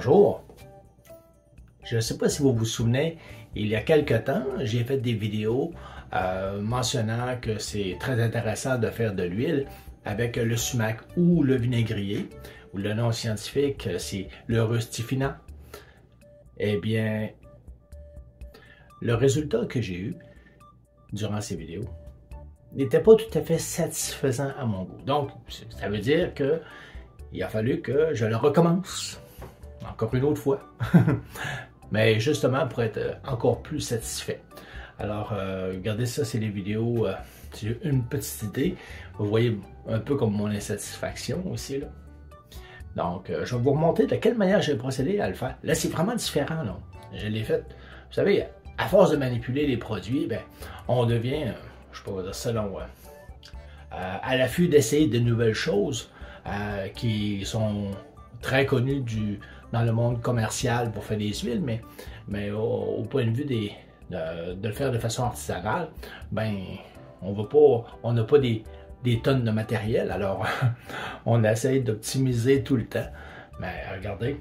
Bonjour. Je ne sais pas si vous vous souvenez, il y a quelque temps, j'ai fait des vidéos mentionnant que c'est très intéressant de faire de l'huile avec le sumac ou le vinaigrier, ou le nom scientifique, c'est le rustifiant. Eh bien, le résultat que j'ai eu durant ces vidéos n'était pas tout à fait satisfaisant à mon goût. Donc, ça veut dire que il a fallu que je le recommence encore une autre fois, mais justement pour être encore plus satisfait. Alors, regardez ça, c'est les vidéos, c'est une petite idée. Vous voyez un peu comme mon insatisfaction aussi, là. Donc, je vais vous remonter de quelle manière j'ai procédé à le faire. Là, c'est vraiment différent, là. Je l'ai fait, vous savez, à force de manipuler les produits, ben, on devient, je ne sais pas dire ça, non, à l'affût d'essayer de nouvelles choses qui sont très connues dans le monde commercial pour faire des huiles, mais au point de vue de le faire de façon artisanale, ben, on n'a pas des tonnes de matériel, alors on essaye d'optimiser tout le temps. Mais regardez,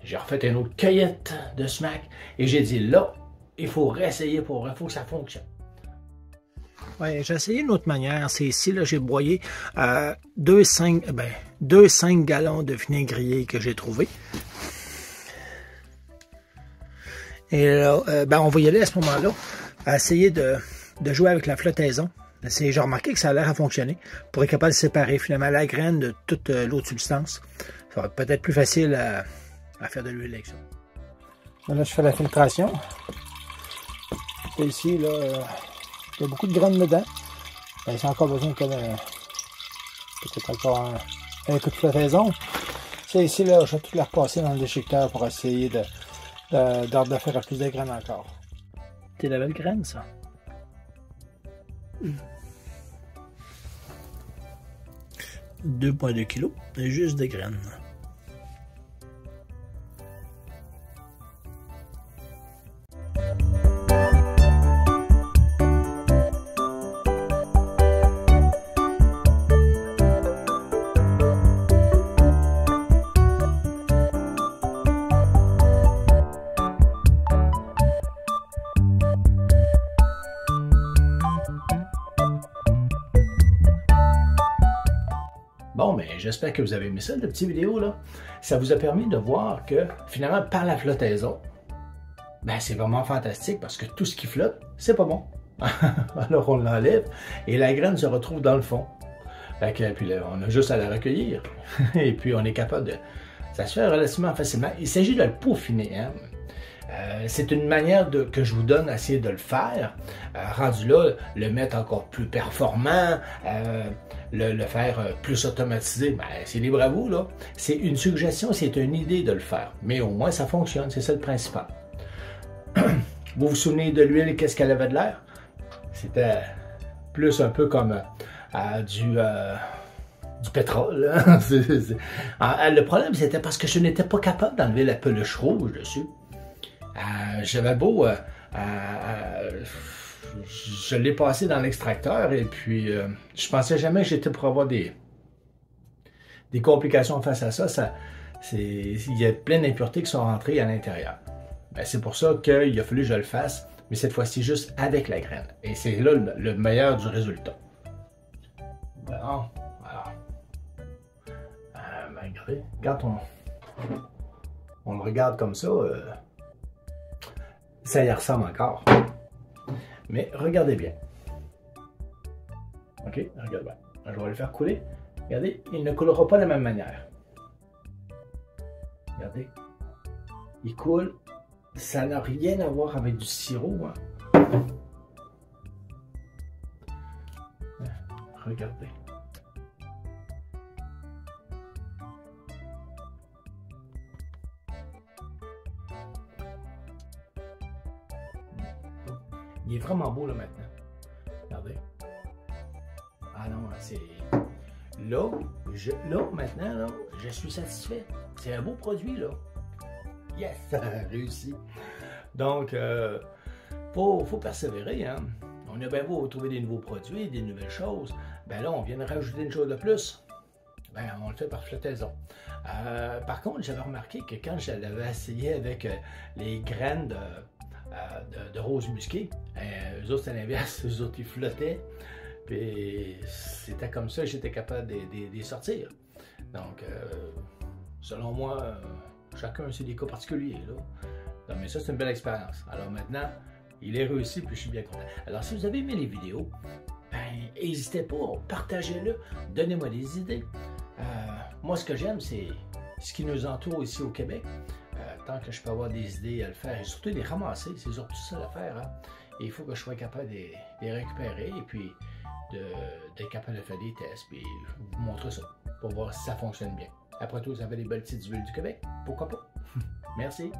j'ai refait une autre cueillette de sumac et j'ai dit là, il faut réessayer il faut que ça fonctionne. Ouais, j'ai essayé une autre manière. C'est ici, là, j'ai broyé 2,5 gallons de vinaigrier que j'ai trouvé. Et là, on va y aller à ce moment-là, à essayer de jouer avec la flottaison. J'ai remarqué que ça a l'air à fonctionner pour être capable de séparer finalement la graine de toute l'autre substance. Ça va être peut-être plus facile à faire de l'huile avec ça. Là, je fais la filtration. Et ici, là, il y a beaucoup de graines dedans. Ben, j'ai encore besoin de peut-être encore un coup de flottaison. C'est ici, là, je vais tout la repasser dans le déchiqueteur pour essayer de faire plus de graines encore. C'est la belle graine, ça. 2,2 kg, juste de graines. Bon, mais j'espère que vous avez aimé ça, la petite vidéo, là. Ça vous a permis de voir que, finalement, par la flottaison, ben, c'est vraiment fantastique parce que tout ce qui flotte, c'est pas bon. Alors, on l'enlève et la graine se retrouve dans le fond. Puis là, on a juste à la recueillir. Et puis, on est capable de... Ça se fait relativement facilement. Il s'agit de le peaufiner, hein. C'est une manière que je vous donne à essayer de le faire. Rendu là, le mettre encore plus performant, le faire plus automatisé, ben, c'est libre à vous, là. C'est une suggestion, c'est une idée de le faire. Mais au moins, ça fonctionne, c'est ça le principal. Vous vous souvenez de l'huile, qu'est-ce qu'elle avait de l'air? C'était plus un peu comme du pétrole. Hein? Le problème, c'était parce que je n'étais pas capable d'enlever la peluche rouge dessus. J'avais beau... je l'ai passé dans l'extracteur et puis je pensais jamais que j'étais pour avoir des complications face à ça. Il y a plein d'impuretés qui sont rentrées à l'intérieur. Ben, c'est pour ça qu'il a fallu que je le fasse, mais cette fois-ci juste avec la graine. Et c'est là le meilleur du résultat. Bon, alors, malgré, quand on le regarde comme ça, ça y ressemble encore. Mais regardez bien. OK, regardez bien. Je vais le faire couler. Regardez, il ne coulera pas de la même manière. Regardez. Il coule. Ça n'a rien à voir avec du sirop. Hein. Regardez. Il est vraiment beau là maintenant. Regardez. Ah non, c'est... Là, maintenant, là, je suis satisfait. C'est un beau produit, là. Yes, réussi. Donc, faut persévérer, hein. On a bien beau trouver des nouveaux produits, des nouvelles choses. Ben là, on vient de rajouter une chose de plus. ben, on le fait par flottaison. Par contre, j'avais remarqué que quand je l'avais essayé avec les graines de rose musquée, eux autres, c'était l'inverse, eux autres, ils flottaient. Puis c'était comme ça que j'étais capable de les sortir. Donc, selon moi, chacun a des cas particuliers. Là. Non, mais ça, c'est une belle expérience. Alors maintenant, il est réussi, puis je suis bien content. Alors, si vous avez aimé les vidéos, ben, n'hésitez pas, partagez-le, donnez-moi des idées. Moi, ce que j'aime, c'est ce qui nous entoure ici au Québec. Tant que je peux avoir des idées à le faire, et surtout les ramasser, c'est surtout ça à faire. Hein? Et il faut que je sois capable de les récupérer, et puis d'être capable de faire des tests, puis vous montrer ça, pour voir si ça fonctionne bien. Après tout, vous avez les belles petites huiles du Québec, pourquoi pas? Merci.